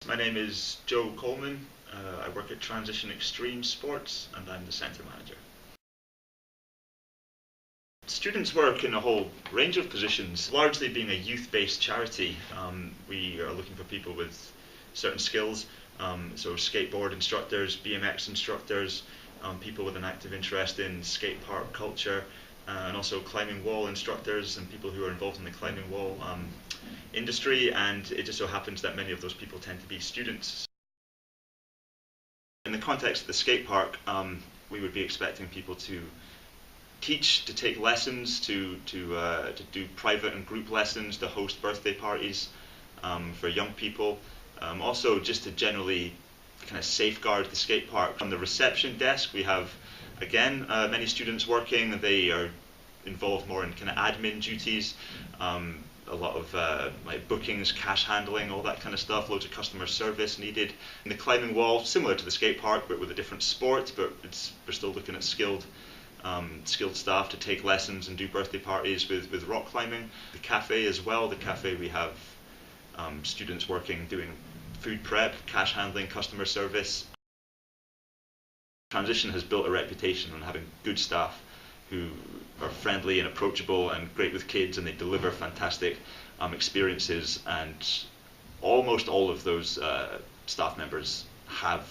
My name is Joe Coleman. I work at Transition Extreme Sports and I'm the centre manager. Students work in a whole range of positions. Largely being a youth-based charity, we are looking for people with certain skills, so skateboard instructors, BMX instructors, people with an active interest in skatepark culture, and also climbing wall instructors and people who are involved in the climbing wall industry, and it just so happens that many of those people tend to be students. In the context of the skatepark, we would be expecting people to teach, to take lessons, to do private and group lessons, to host birthday parties for young people, also just to generally kind of safeguard the skate park. On the reception desk we have, again, many students working. They are involved more in kind of admin duties, a lot of like bookings, cash handling, all that kind of stuff, loads of customer service needed. In the climbing wall, similar to the skate park but with a different sport, but we're still looking at skilled staff to take lessons and do birthday parties with rock climbing. The cafe as well, the cafe we have students working doing food prep, cash handling, customer service. Transition has built a reputation on having good staff who are friendly and approachable and great with kids, and they deliver fantastic experiences, and almost all of those staff members have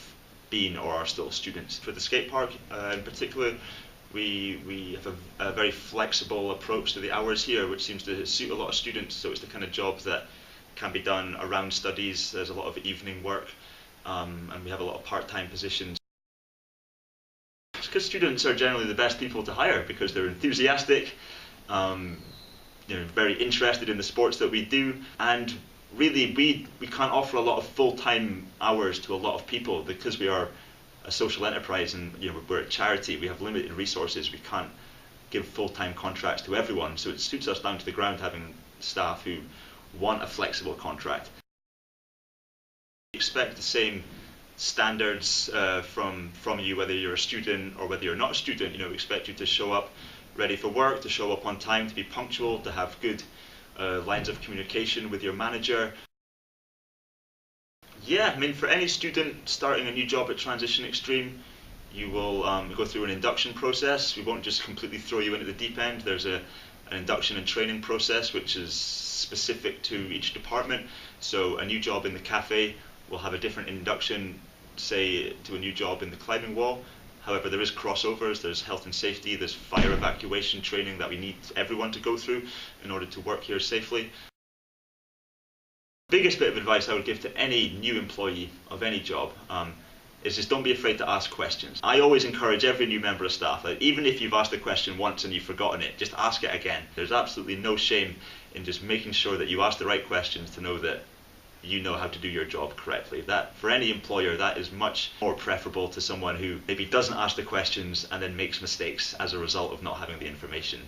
been or are still students. For the skate park in particular, we have a very flexible approach to the hours here, which seems to suit a lot of students, so it's the kind of job that can be done around studies. There's a lot of evening work, and we have a lot of part-time positions. Because students are generally the best people to hire because they're enthusiastic, very interested in the sports that we do, and really we can't offer a lot of full-time hours to a lot of people because we are a social enterprise and we're a charity. We have limited resources. We can't give full-time contracts to everyone, so it suits us down to the ground having staff who want a flexible contract. We expect the same standards from you, whether you're a student or whether you're not a student. We expect you to show up ready for work, to show up on time, to be punctual, to have good lines of communication with your manager. Yeah, I mean, for any student starting a new job at Transition Extreme, you will go through an induction process. We won't just completely throw you into the deep end. There's an induction and training process which is specific to each department. So a new job in the cafe will have a different induction, say, to a new job in the climbing wall. However, there is crossovers, there's health and safety, there's fire evacuation training that we need everyone to go through in order to work here safely. The biggest bit of advice I would give to any new employee of any job is just don't be afraid to ask questions. I always encourage every new member of staff that even if you've asked a question once and you've forgotten it, just ask it again. There's absolutely no shame in just making sure that you ask the right questions to know that you know how to do your job correctly. That, for any employer, that is much more preferable to someone who maybe doesn't ask the questions and then makes mistakes as a result of not having the information.